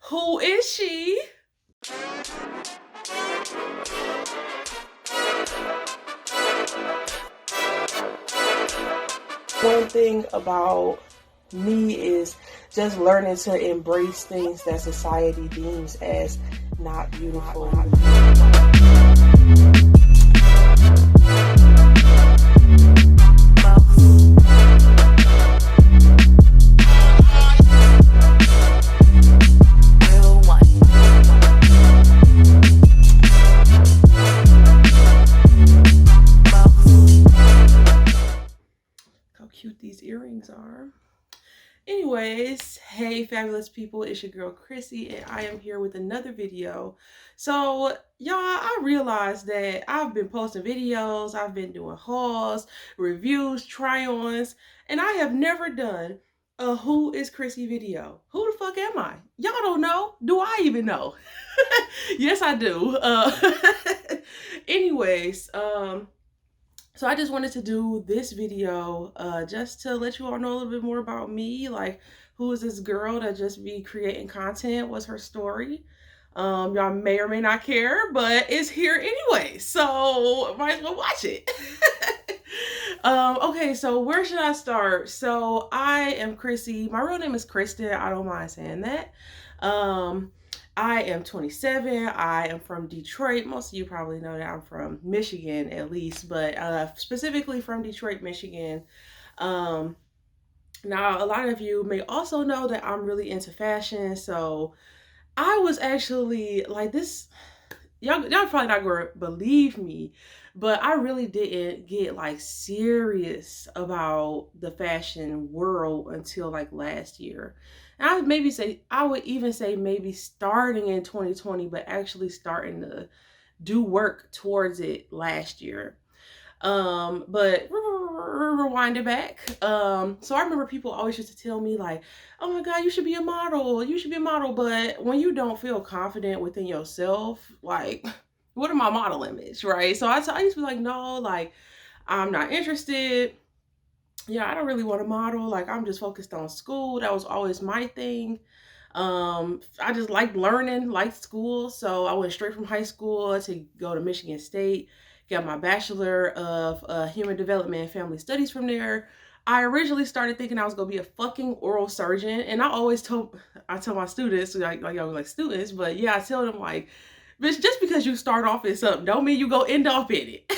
Who is she? One thing about me is just learning to embrace things that society deems as not beautiful. How cute these earrings are. Anyways, hey fabulous people, it's your girl Chrissy and I am here with another video. So y'all, I realized that I've been posting videos, I've been doing hauls, reviews, try-ons, and I have never done a Who is Chrissy video. Who the fuck am I? Y'all don't know? Do I even know? Yes, I do. Anyways, so I just wanted to do this video just to let you all know a little bit more about me. Like, who is this girl that just be creating content? What's her story? Y'all may or may not care, but it's here anyway. So might as well watch it. Okay, so where should I start? So I am Chrissy. My real name is Kristen. I don't mind saying that. I am 27. I am from Detroit. Most of you probably know that I'm from Michigan at least, but specifically from Detroit, Michigan. Now, a lot of you may also know that I'm really into fashion. So I was actually like this. Y'all probably not gonna believe me, but I really didn't get like serious about the fashion world until like last year. And I would even say maybe starting in 2020, but actually starting to do work towards it last year. But rewind it back. So I remember people always used to tell me like, oh my God, you should be a model. You should be a model. But when you don't feel confident within yourself, like, what are my model image, right? So I used to be like, no, like, I'm not interested. Yeah, I don't really want to model. Like, I'm just focused on school. That was always my thing. I just liked learning, liked school. So I went straight from high school to go to Michigan State, got my Bachelor of Human Development and Family Studies from there. I originally started thinking I was gonna be a fucking oral surgeon, and I tell my students, like y'all like students, but yeah, I tell them like, bitch, just because you start off in something, don't mean you go end off in it.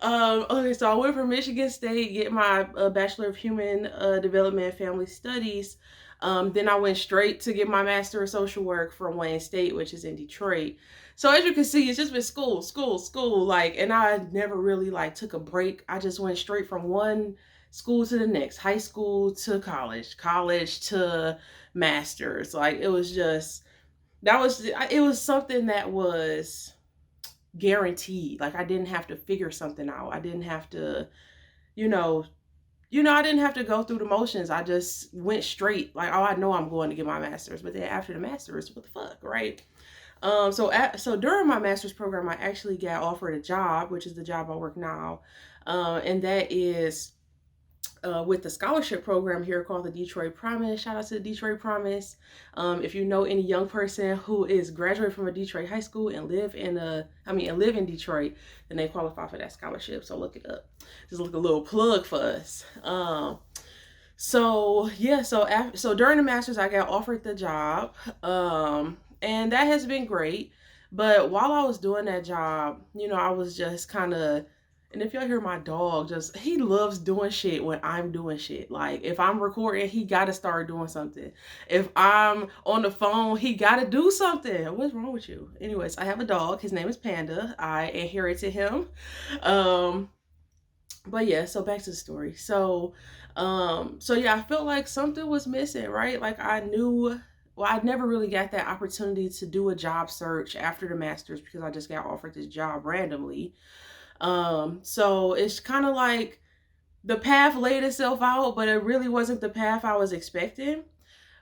Okay, so I went from Michigan State, get my Bachelor of Human Development and Family Studies. Then I went straight to get my Master of Social Work from Wayne State, which is in Detroit. So as you can see, it's just been school, like, and I never really like took a break. I just went straight from one school to the next, high school to college to masters. Like, it was something that was guaranteed. Like, I didn't have to figure something out. I didn't have to, you know, I didn't have to go through the motions. I just went straight. Like, oh, I know I'm going to get my master's, but then after the master's, what the fuck, right? So during my master's program, I actually got offered a job, which is the job I work now, and that is with the scholarship program here called the Detroit Promise. Shout out to the Detroit Promise. If you know any young person who is graduating from a Detroit high school and live in Detroit, then they qualify for that scholarship. So look it up. Just look a little plug for us. So during the master's, I got offered the job, and that has been great. But while I was doing that job, I was just kind of, and if y'all hear my dog, he loves doing shit when I'm doing shit. Like, if I'm recording, he gotta start doing something. If I'm on the phone, he gotta do something. What's wrong with you? Anyways, I have a dog. His name is Panda. I inherited him. But yeah, so back to the story. So yeah, I felt like something was missing, right? Like, I never really got that opportunity to do a job search after the master's because I just got offered this job randomly. So it's kind of like the path laid itself out, but it really wasn't the path I was expecting.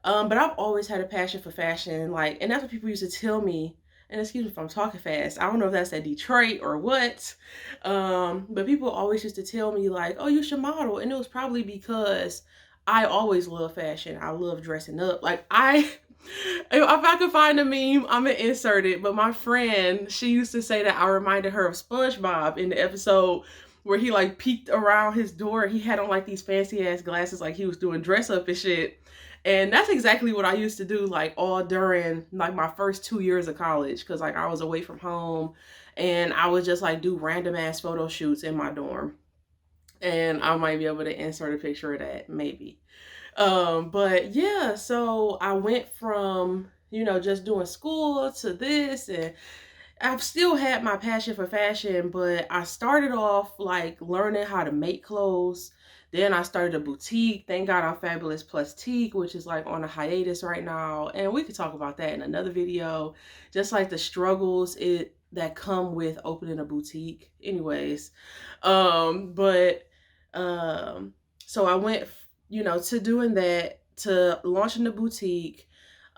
But I've always had a passion for fashion, like, and that's what people used to tell me. And excuse me if I'm talking fast. I don't know if that's at Detroit or what. But people always used to tell me like, oh, you should model. And it was probably because I always love fashion. I love dressing up. Like, If I could find a meme, I'm gonna insert it. But my friend, she used to say that I reminded her of SpongeBob in the episode where he like peeked around his door. He had on like these fancy ass glasses, like he was doing dress up and shit. And that's exactly what I used to do, like all during like my first 2 years of college, because like I was away from home, and I would just like do random ass photo shoots in my dorm. And I might be able to insert a picture of that, maybe. But yeah, so I went from, just doing school to this, and I've still had my passion for fashion, but I started off like learning how to make clothes. Then I started a boutique. Thank God I'm Fabulous Plus Teak, which is like on a hiatus right now. And we could talk about that in another video. Just like the struggles that come with opening a boutique. Anyways, but so I went, to doing that, to launching the boutique.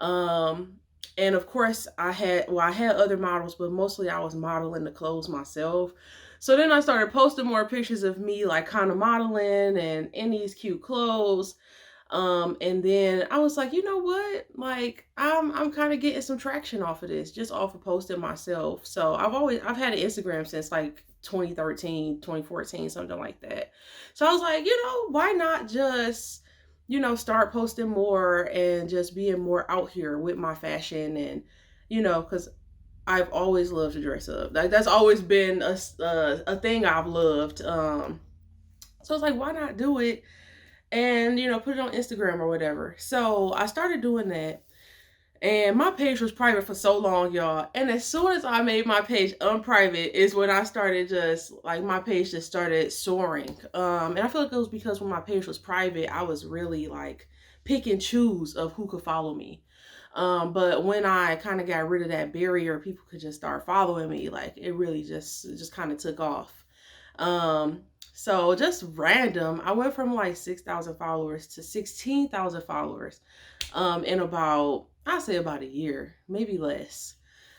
And of course I had other models, but mostly I was modeling the clothes myself. So then I started posting more pictures of me like kind of modeling and in these cute clothes. And then I was like, you know what? Like I'm kind of getting some traction off of this, just off of posting myself. So I've had an Instagram since like 2013, 2014, something like that. So I was like, why not just, start posting more and just being more out here with my fashion, and, because I've always loved to dress up. Like that's always been a thing I've loved. So I was like, why not do it and, put it on Instagram or whatever. So I started doing that. And my page was private for so long, y'all. And as soon as I made my page unprivate is when I started my page just started soaring. And I feel like it was because when my page was private, I was really like pick and choose of who could follow me. But when I kind of got rid of that barrier, people could just start following me. Like it really just kind of took off. So just random, I went from like 6,000 followers to 16,000 followers in I'd say about a year, maybe less.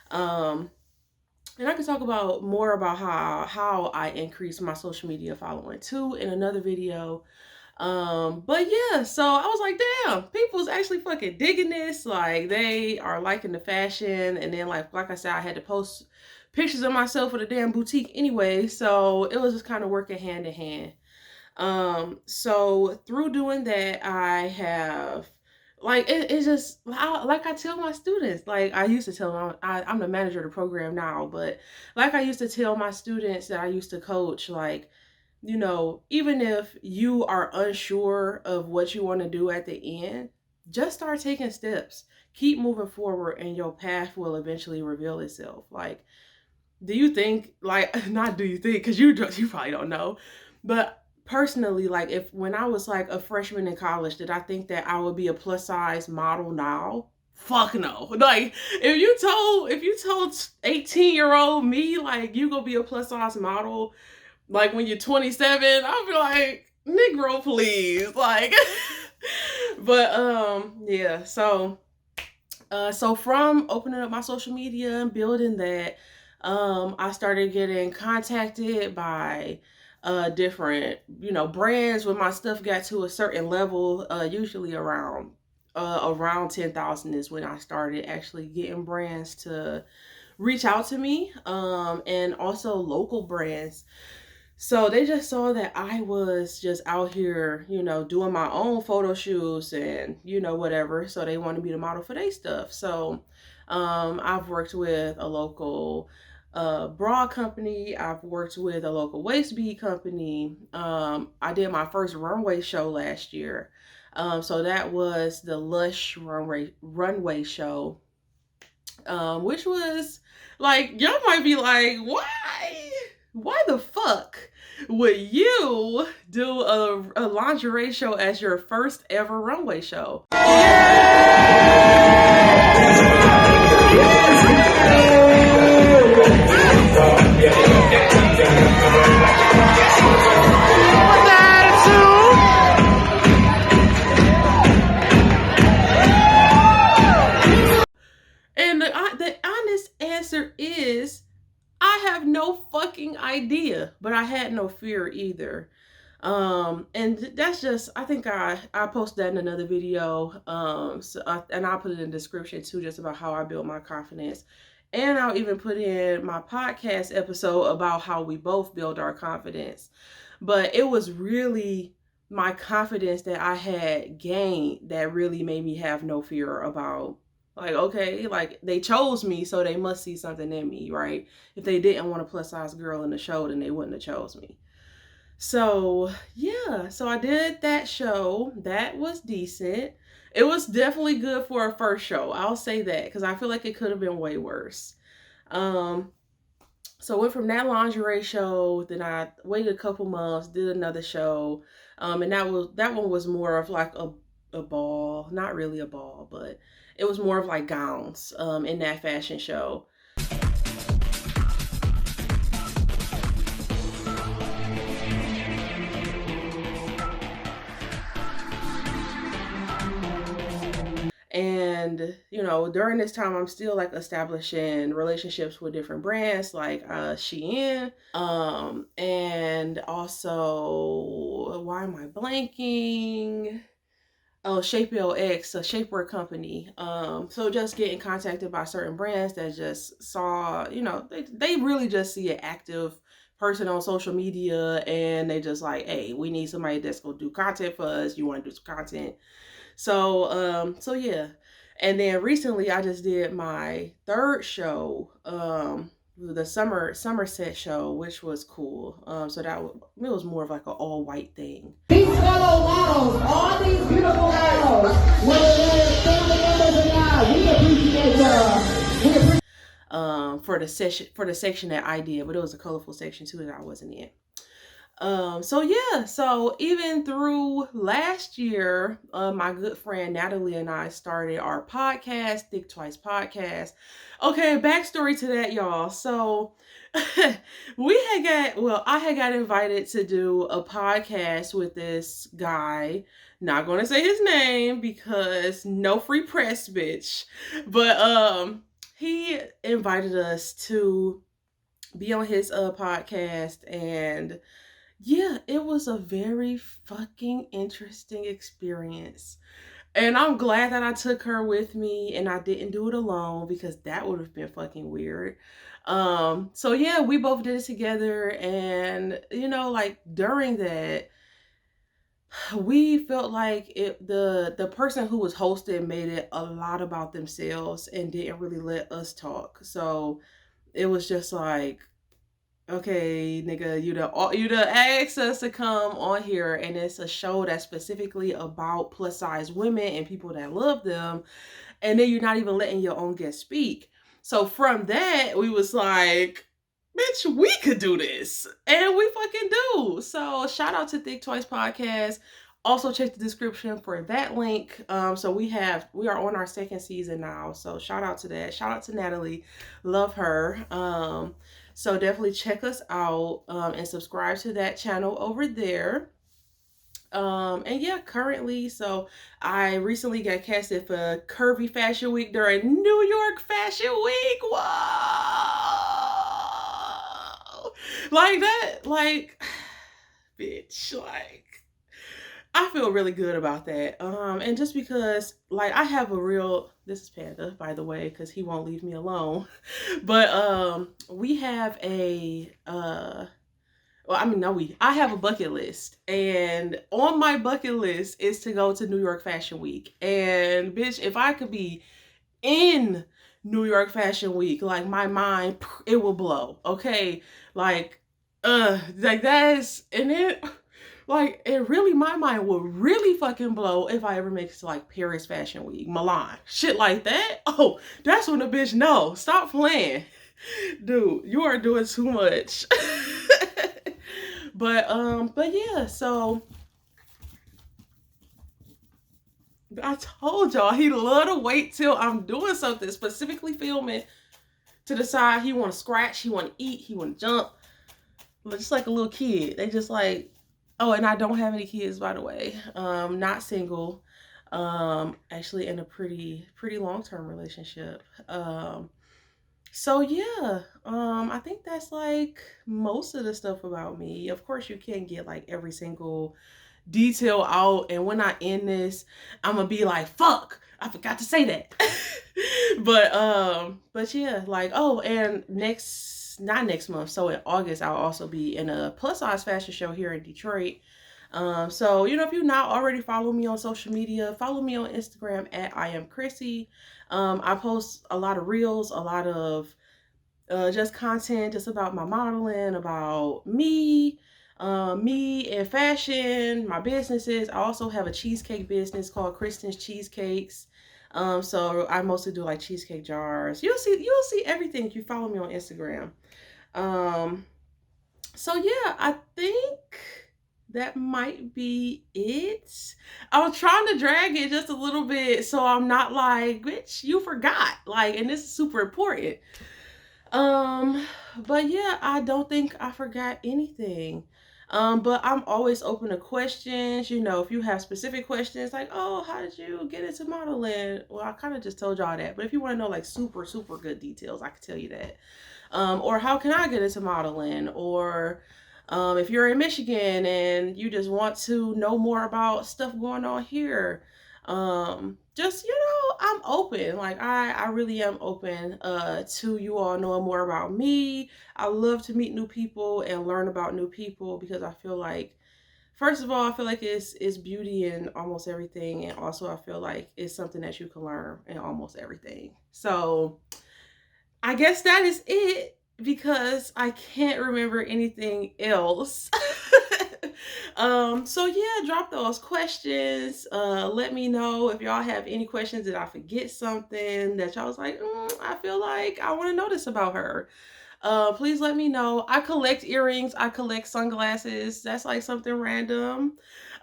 And I can talk about more about how I increased my social media following too in another video. But yeah, so I was like, damn, people's actually fucking digging this. Like they are liking the fashion. And then like I said, I had to post pictures of myself with a damn boutique anyway. So it was just kind of working hand in hand. So through doing that, I have like it's just like I tell my students, like I used to tell them, I'm the manager of the program now, but like I used to tell my students that I used to coach, like, even if you are unsure of what you want to do at the end, just start taking steps. Keep moving forward and your path will eventually reveal itself. Like, do you think, like, not do you think, because you probably don't know, but personally, like when I was like a freshman in college, did I think that I would be a plus size model now? Fuck no. Like if you told 18-year-old me like you gonna be a plus size model like when you're 27, I'll be like, Negro, please. Like but yeah, so from opening up my social media and building that, I started getting contacted by different, brands. When my stuff got to a certain level, usually around 10,000 is when I started actually getting brands to reach out to me, and also local brands. So they just saw that I was just out here, doing my own photo shoots and, whatever. So they wanted me to model for their stuff. So I've worked with a local bra company. I've worked with a local waist bead company. I did my first runway show last year. So that was the Lush runway show, which was like, y'all might be like, why the fuck would you do a lingerie show as your first ever runway show? And the honest answer is, I have no fucking idea, but I had no fear either. And that's just, I think I posted that in another video. And I'll put it in the description too, just about how I build my confidence. And I'll even put in my podcast episode about how we both build our confidence. But it was really my confidence that I had gained that really made me have no fear about, like, okay, like they chose me, so they must see something in me, right? If they didn't want a plus size girl in the show, then they wouldn't have chose me. So yeah, so I did that show. That was decent. It was definitely good for a first show. I'll say that because I feel like it could have been way worse. Um, so I went from that lingerie show, then I waited a couple months, did another show. And that one was more of like a ball, not really a ball, but it was more of like gowns in that fashion show. And during this time I'm still like establishing relationships with different brands like Shein, and also, why am I blanking? Oh, Shape LX, a shapewear company. So just getting contacted by certain brands that just saw, they really just see an active person on social media, and they just like, hey, we need somebody that's gonna do content for us. You want to do some content? So yeah. And then recently I just did my third show, the Somerset show, which was cool. So it was more of like an all white thing. These fellow models, all these beautiful models, whether they're family members or not, we appreciate y'all. For the section that I did, but it was a colorful section too that I wasn't in. So yeah, so even through last year, my good friend Natalie and I started our podcast, Think Twice Podcast. Okay, backstory to that, y'all. So I had got invited to do a podcast with this guy. Not gonna say his name because no free press, bitch. But he invited us to be on his podcast, and yeah, it was a very fucking interesting experience. And I'm glad that I took her with me and I didn't do it alone, because that would have been fucking weird. So yeah, we both did it together, and like during that, we felt like the person who was hosting made it a lot about themselves and didn't really let us talk. So it was just like, okay, nigga, you done asked us to come on here, and it's a show that's specifically about plus size women and people that love them, and then you're not even letting your own guest speak. So from that, we was like, bitch, we could do this, and we fucking do. So shout out to Think Twice Podcast. Also check the description for that link. So we are on our second season now. So shout out to that. Shout out to Natalie. Love her. So definitely check us out, and subscribe to that channel over there. And yeah, currently, so I recently got casted for Curvy Fashion Week during New York Fashion Week. Whoa! Like that, like, bitch, like, I feel really good about that. And just because, like, I have a real, this is Panda, by the way, because he won't leave me alone. But we have I have a bucket list, and on my bucket list is to go to New York Fashion Week. And bitch, if I could be in New York Fashion Week, like, my mind, it will blow. Okay, like that is, and it, like, it really, my mind will really fucking blow if I ever make it to like Paris Fashion Week, Milan, shit like that. Oh, that's when the bitch know. Stop playing, dude. You are doing too much. But yeah, so I told y'all he love to wait till I'm doing something, specifically filming, to decide he want to scratch, he want to eat, he want to jump, just like a little kid. They just like, oh, and I don't have any kids, by the way. Not single. Actually in a pretty long-term relationship. So yeah, I think that's like most of the stuff about me. Of course, you can't get like every single detail out, and when I end this, I'm gonna be like, "Fuck, I forgot to say that." but yeah, like, oh, and not next month, so in August, I'll also be in a plus size fashion show here in Detroit. So if you're not already following me on social media, follow me on Instagram at I am CHRISSY. I post a lot of reels, a lot of just content just about my modeling, about me and fashion, my businesses. I also have a cheesecake business called Kristen's Cheesecakes. So I mostly do like cheesecake jars. You'll see everything if you follow me on Instagram. Um, so yeah, I think that might be it. I was trying to drag it just a little bit so I'm not like, bitch, you forgot. Like, and this is super important. Um, but yeah, I don't think I forgot anything. But I'm always open to questions. If you have specific questions like, oh, how did you get into modeling? Well, I kind of just told y'all that. But if you want to know like super, super good details, I can tell you that. Or how can I get into modeling? Or if you're in Michigan and you just want to know more about stuff going on here, just I'm open. Like I really am open to you all knowing more about me. I love to meet new people and learn about new people because I feel like, first of all, I feel like it's beauty in almost everything, and also I feel like it's something that you can learn in almost everything. So I guess that is it because I can't remember anything else. So yeah, drop those questions. Let me know if y'all have any questions. Did I forget something that y'all was like, I feel like I want to know this about her. Please let me know. I collect earrings. I collect sunglasses. That's like something random.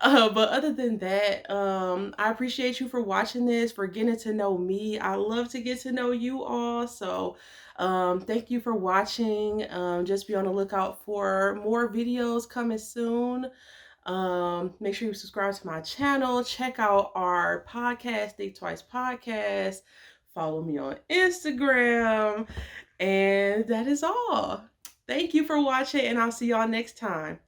But other than that, I appreciate you for watching this, for getting to know me. I love to get to know you all. So, thank you for watching. Just be on the lookout for more videos coming soon. Make sure you subscribe to my channel. Check out our podcast, Think Twice Podcast. Follow me on Instagram. And that is all. Thank you for watching, and I'll see y'all next time.